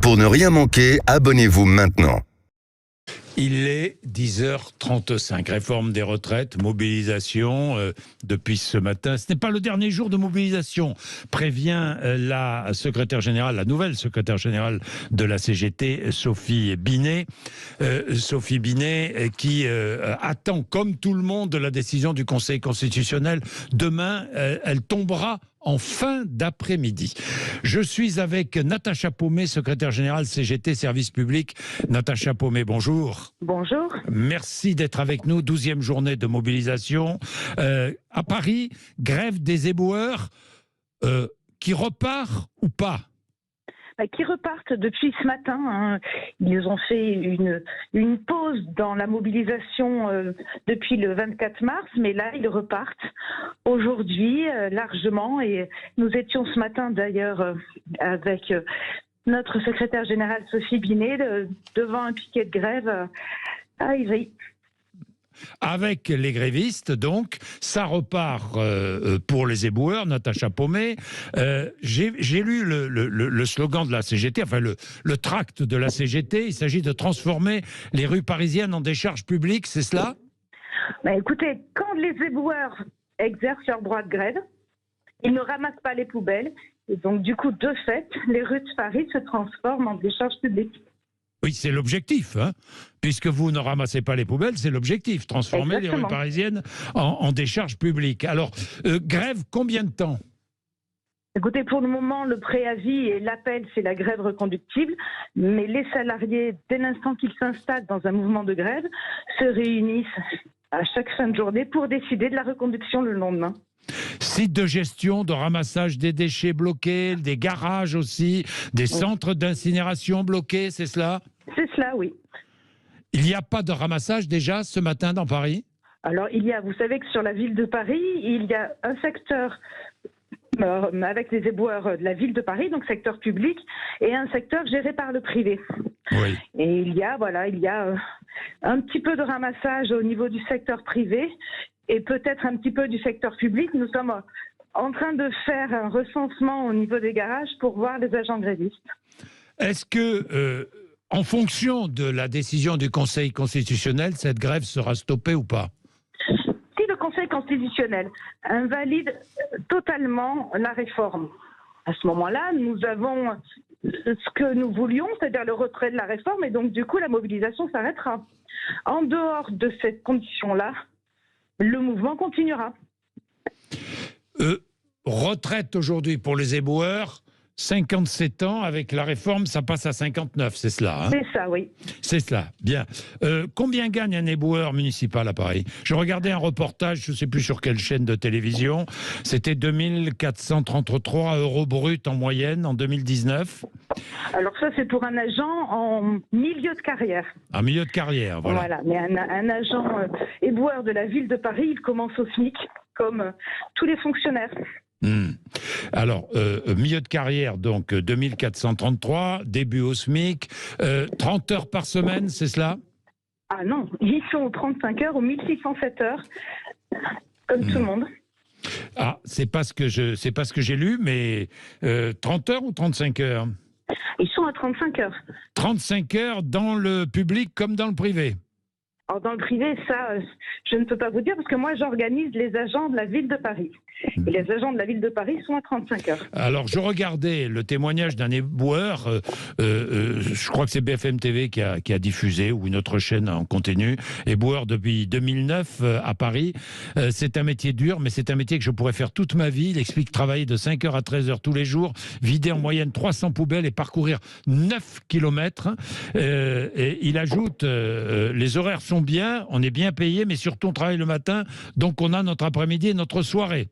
Pour ne rien manquer, abonnez-vous maintenant. Il est 10h35. Réforme des retraites, mobilisation depuis ce matin. Ce n'est pas le dernier jour de mobilisation, prévient la secrétaire générale, la nouvelle secrétaire générale de la CGT, Sophie Binet. Sophie Binet qui attend, comme tout le monde, la décision du Conseil constitutionnel. Demain, elle tombera en fin d'après-midi. Je suis avec Natacha Paumet, secrétaire générale CGT Service Public. Natacha Paumet, bonjour. Bonjour. Merci d'être avec nous. 12e journée de mobilisation. À Paris, grève des éboueurs qui repart ou pas? Qui repartent depuis ce matin. Hein. Ils ont fait une pause dans la mobilisation depuis le 24 mars, mais là, ils repartent aujourd'hui largement. Et nous étions ce matin d'ailleurs avec notre secrétaire générale Sophie Binet devant un piquet de grève à Ivry. Avec les grévistes, donc, ça repart pour les éboueurs, Natacha Paumet. J'ai lu le slogan de la CGT, enfin le tract de la CGT. Il s'agit de transformer les rues parisiennes en décharges publiques, c'est cela? Écoutez, quand les éboueurs exercent leur droit de grève, ils ne ramassent pas les poubelles. Et donc, du coup, de fait, les rues de Paris se transforment en décharges publiques. Oui, c'est l'objectif, hein. Puisque vous ne ramassez pas les poubelles, c'est l'objectif, transformer les rues parisiennes en décharges publiques. Alors, grève, combien de temps? Écoutez, pour le moment, le préavis et l'appel, c'est la grève reconductible, mais les salariés, dès l'instant qu'ils s'installent dans un mouvement de grève, se réunissent à chaque fin de journée pour décider de la reconduction le lendemain. Sites de gestion, de ramassage des déchets bloqués, des garages aussi, des centres d'incinération bloqués, c'est cela? C'est cela, oui. Il n'y a pas de ramassage déjà ce matin dans Paris? Alors, vous savez que sur la ville de Paris, il y a un secteur avec les éboueurs de la ville de Paris, donc secteur public, et un secteur géré par le privé. Oui. Et il y a un petit peu de ramassage au niveau du secteur privé et peut-être un petit peu du secteur public. Nous sommes en train de faire un recensement au niveau des garages pour voir les agents grévistes. Est-ce que, en fonction de la décision du Conseil constitutionnel, cette grève sera stoppée ou pas? Si le Conseil constitutionnel invalide totalement la réforme, à ce moment-là, nous avons ce que nous voulions, c'est-à-dire le retrait de la réforme, et donc du coup la mobilisation s'arrêtera. En dehors de cette condition-là, le mouvement continuera. Retraite aujourd'hui pour les éboueurs, 57 ans, avec la réforme, ça passe à 59, c'est cela, hein? C'est ça, oui. C'est cela, bien. Combien gagne un éboueur municipal à Paris? Je regardais un reportage, je ne sais plus sur quelle chaîne de télévision, c'était 2433 € bruts en moyenne en 2019. Alors ça, c'est pour un agent en milieu de carrière. En milieu de carrière, voilà. Voilà, mais un agent éboueur de la ville de Paris, il commence au SMIC, comme tous les fonctionnaires. Alors, milieu de carrière, donc 2433, début au SMIC, 30 heures par semaine, c'est cela? Ah non, ils sont aux 35 heures, aux 1607 heures, comme tout le monde. Ah, c'est pas ce que j'ai lu, mais 30 heures ou 35 heures? Ils sont à 35 heures. 35 heures dans le public comme dans le privé? Alors dans le privé, ça, je ne peux pas vous dire parce que moi, j'organise les agents de la ville de Paris. Et les agents de la ville de Paris sont à 35 heures. Alors, je regardais le témoignage d'un éboueur, je crois que c'est BFM TV qui a diffusé, ou une autre chaîne en continu, éboueur depuis 2009 à Paris. C'est un métier dur, mais c'est un métier que je pourrais faire toute ma vie. Il explique travailler de 5h à 13h tous les jours, vider en moyenne 300 poubelles et parcourir 9 km. Et il ajoute, les horaires sont bien, on est bien payé, mais surtout on travaille le matin, donc on a notre après-midi et notre soirée.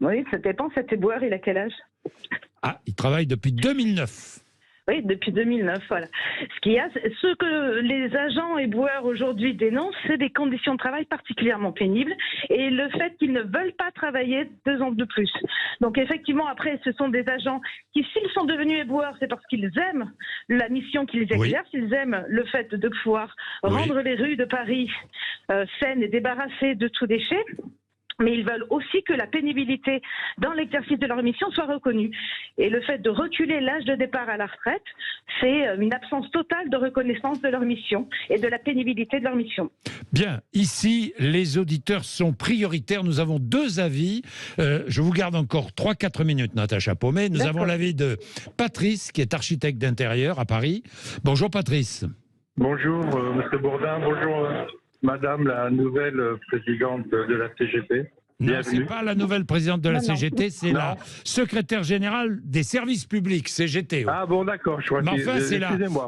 Oui, ça dépend, cet éboueur, il a quel âge? Ah, il travaille depuis 2009. Oui, depuis 2009, voilà. Ce que les agents éboueurs aujourd'hui dénoncent, c'est des conditions de travail particulièrement pénibles et le fait qu'ils ne veulent pas travailler 2 ans de plus. Donc effectivement, après, ce sont des agents qui, s'ils sont devenus éboueurs, c'est parce qu'ils aiment la mission qu'ils exercent, ils aiment le fait de pouvoir rendre les rues de Paris saines et débarrassées de tout déchet. Mais ils veulent aussi que la pénibilité dans l'exercice de leur mission soit reconnue. Et le fait de reculer l'âge de départ à la retraite, c'est une absence totale de reconnaissance de leur mission et de la pénibilité de leur mission. Bien, ici, les auditeurs sont prioritaires. Nous avons 2 avis. Je vous garde encore 3-4 minutes, Natacha Paumet. Nous avons l'avis de Patrice, qui est architecte d'intérieur à Paris. Bonjour Patrice. Bonjour Monsieur Bourdin, bonjour Madame la nouvelle présidente de la CGT. Non, ce n'est pas la nouvelle présidente de la CGT, c'est la secrétaire générale des services publics, CGT. Ah bon, d'accord. Mais enfin,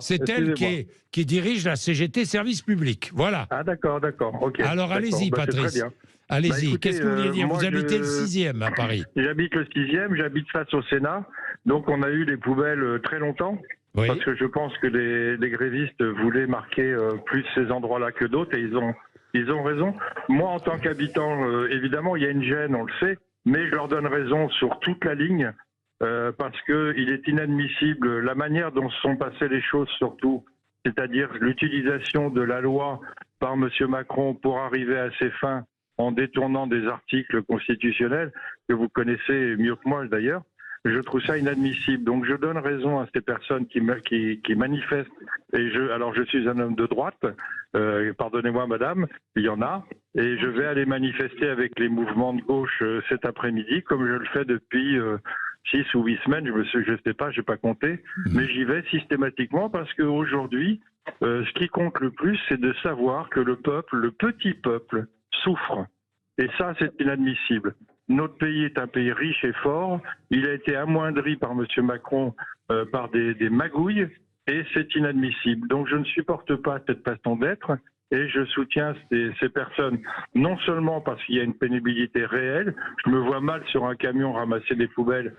c'est elle qui dirige la CGT Services Publics. Voilà. Ah d'accord. Ok. Alors allez-y, Patrice. Allez-y, qu'est-ce que vous vouliez dire? Vous habitez le 6e à Paris. J'habite le 6e, j'habite face au Sénat. Donc on a eu les poubelles très longtemps. Oui. Parce que je pense que les grévistes voulaient marquer plus ces endroits-là que d'autres et ils ont raison. Moi, en tant qu'habitant, évidemment, il y a une gêne, on le sait, mais je leur donne raison sur toute la ligne parce qu'il est inadmissible la manière dont se sont passées les choses, surtout, c'est-à-dire l'utilisation de la loi par M. Macron pour arriver à ses fins en détournant des articles constitutionnels que vous connaissez mieux que moi d'ailleurs. Je trouve ça inadmissible. Donc je donne raison à ces personnes qui manifestent. Et alors je suis un homme de droite, pardonnez-moi madame, il y en a, et je vais aller manifester avec les mouvements de gauche cet après-midi, comme je le fais depuis 6 ou 8 semaines, je sais pas, j'ai pas compté, mais j'y vais systématiquement parce qu'aujourd'hui, ce qui compte le plus, c'est de savoir que le peuple, le petit peuple, souffre. Et ça, c'est inadmissible. Notre pays est un pays riche et fort. Il a été amoindri par M. Macron par des magouilles et c'est inadmissible. Donc je ne supporte pas cette façon d'être et je soutiens ces personnes, non seulement parce qu'il y a une pénibilité réelle, je me vois mal sur un camion ramasser des poubelles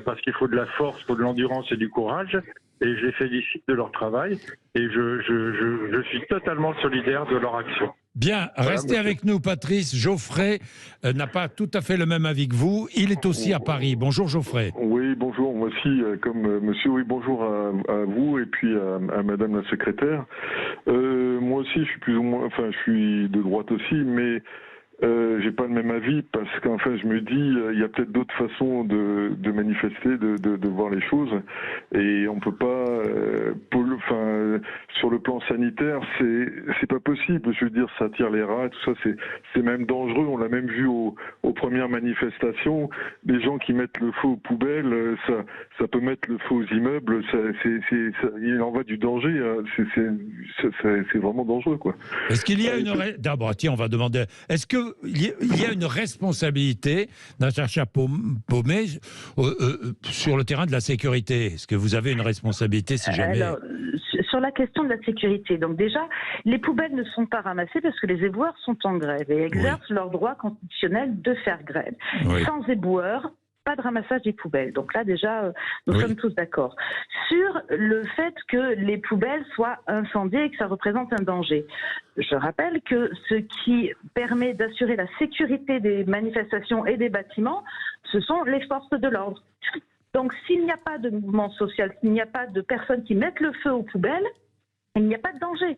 parce qu'il faut de la force, il faut de l'endurance et du courage, et je les félicite de leur travail et je suis totalement solidaire de leur action. Bien, restez avec nous, Patrice. Geoffrey n'a pas tout à fait le même avis que vous. Il est aussi à Paris. Bonjour, Geoffrey. Oui, bonjour. Moi aussi, comme monsieur, oui, bonjour à vous et puis à madame la secrétaire. Moi aussi, je suis plus ou moins, enfin, je suis de droite aussi, mais j'ai pas le même avis parce qu'enfin, je me dis, il y a peut-être d'autres façons de manifester, de voir les choses, et on peut pas, sur le plan sanitaire, c'est pas possible. Je veux dire, ça tire les rats, tout ça, c'est même dangereux. On l'a même vu aux premières manifestations, les gens qui mettent le feu aux poubelles, ça peut mettre le feu aux immeubles. Il en va du danger. C'est vraiment dangereux, quoi. Est-ce qu'il y a d'abord, tiens, on va demander. Est-ce que il y a une responsabilité, Natacha Paumet, sur le terrain de la sécurité? Est-ce que vous avez une responsabilité si jamais... Alors, sur la question de la sécurité, donc déjà, les poubelles ne sont pas ramassées parce que les éboueurs sont en grève et exercent leur droit constitutionnel de faire grève. Oui. Sans éboueurs, pas de ramassage des poubelles. Donc là, déjà, nous sommes tous d'accord. Sur le fait que les poubelles soient incendiées et que ça représente un danger. Je rappelle que ce qui permet d'assurer la sécurité des manifestations et des bâtiments, ce sont les forces de l'ordre. Donc s'il n'y a pas de mouvement social, s'il n'y a pas de personnes qui mettent le feu aux poubelles, il n'y a pas de danger.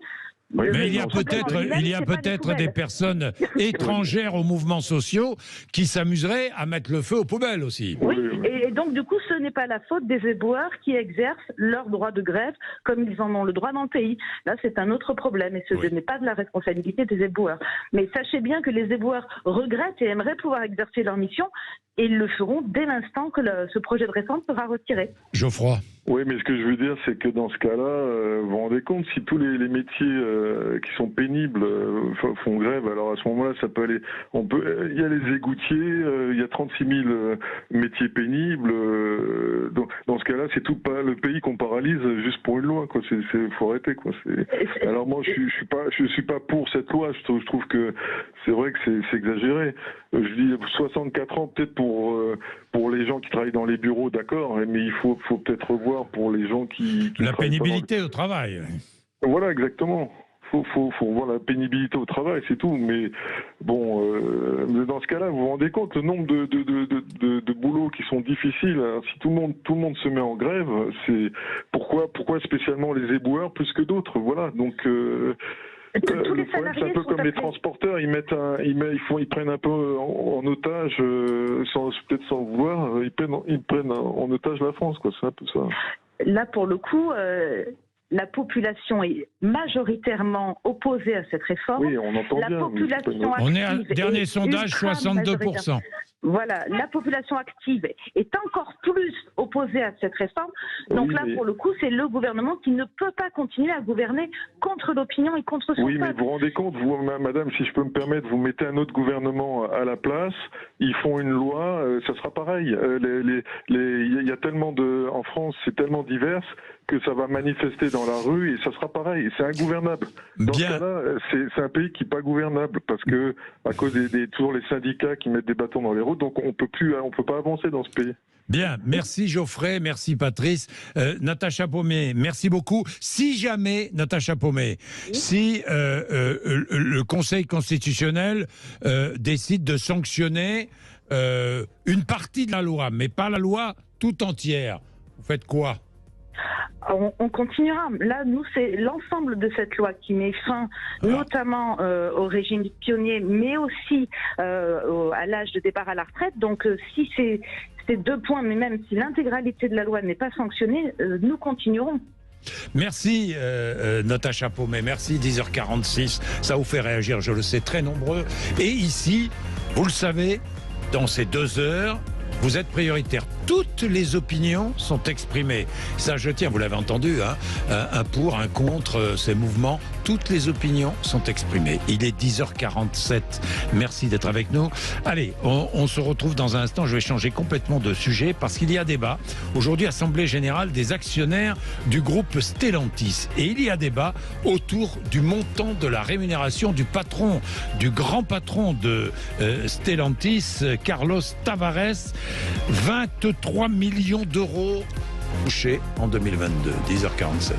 Oui, mais il y a peut-être des personnes étrangères aux mouvements sociaux qui s'amuseraient à mettre le feu aux poubelles aussi. Oui, et donc du coup, ce n'est pas la faute des éboueurs qui exercent leur droit de grève comme ils en ont le droit dans le pays. Là, c'est un autre problème et ce n'est pas de la responsabilité des éboueurs. Mais sachez bien que les éboueurs regrettent et aimeraient pouvoir exercer leur mission et ils le feront dès l'instant que ce projet de réforme sera retiré. Geoffroy. Oui, mais ce que je veux dire, c'est que dans ce cas-là, vous vous rendez compte, si tous les métiers qui sont pénibles font grève, alors à ce moment-là, ça peut aller. Il y a les égoutiers, il y a 36 000 métiers pénibles. Donc, dans ce cas-là, c'est tout le pays qu'on paralyse juste pour une loi, quoi. Faut arrêter, quoi. Alors moi, je suis pas pour cette loi. Je trouve que c'est vrai que c'est exagéré. Je dis 64 ans, peut-être pour les gens qui travaillent dans les bureaux, d'accord, mais il faut peut-être revoir pour les gens qui la pénibilité au travail. Voilà, exactement. Faut voir la pénibilité au travail, c'est tout. Mais bon, dans ce cas-là, vous vous rendez compte le nombre de boulots qui sont difficiles. Alors, si tout le monde se met en grève, c'est pourquoi spécialement les éboueurs plus que d'autres. Voilà. Donc Le problème, c'est un peu comme les transporteurs, ils prennent un peu en otage, peut-être sans le vouloir, ils prennent en otage la France, quoi. C'est un peu ça. Là, pour le coup, la population est majoritairement opposée à cette réforme. Oui, on entend bien. On est à dernier sondage, 62%. Voilà, la population active est encore plus opposée à cette réforme. Donc pour le coup, c'est le gouvernement qui ne peut pas continuer à gouverner contre l'opinion et contre son peuple. Oui, mais vous vous rendez compte, vous, madame, si je peux me permettre, vous mettez un autre gouvernement à la place, ils font une loi, ça sera pareil. Il y a tellement en France, c'est tellement divers que ça va manifester dans la rue et ça sera pareil. C'est ingouvernable. Dans ce cas-là, c'est un pays qui n'est pas gouvernable parce que à cause toujours les syndicats qui mettent des bâtons dans les roues, donc on peut pas avancer dans ce pays. Bien, merci Geoffrey, merci Patrice. Natacha Paume, merci beaucoup. Si jamais, Natacha Paume, si le Conseil constitutionnel décide de sanctionner une partie de la loi, mais pas la loi tout entière, vous faites quoi ? On continuera. Là, nous, c'est l'ensemble de cette loi qui met fin notamment au régime pionnier, mais aussi à l'âge de départ à la retraite. Donc, si ces 2 points, mais même si l'intégralité de la loi n'est pas sanctionnée, nous continuerons. Merci Natacha Paume, merci 10h46, ça vous fait réagir, je le sais, très nombreux. Et ici, vous le savez, dans ces 2 heures, vous êtes prioritaire. Toutes les opinions sont exprimées. Ça, je tiens, vous l'avez entendu, hein, un pour, un contre, ces mouvements. Toutes les opinions sont exprimées. Il est 10h47. Merci d'être avec nous. Allez, on se retrouve dans un instant. Je vais changer complètement de sujet parce qu'il y a débat. Aujourd'hui, Assemblée générale des actionnaires du groupe Stellantis. Et il y a débat autour du montant de la rémunération du patron, du grand patron de Stellantis, Carlos Tavares. 23 millions d'euros touchés en 2022. 10h47.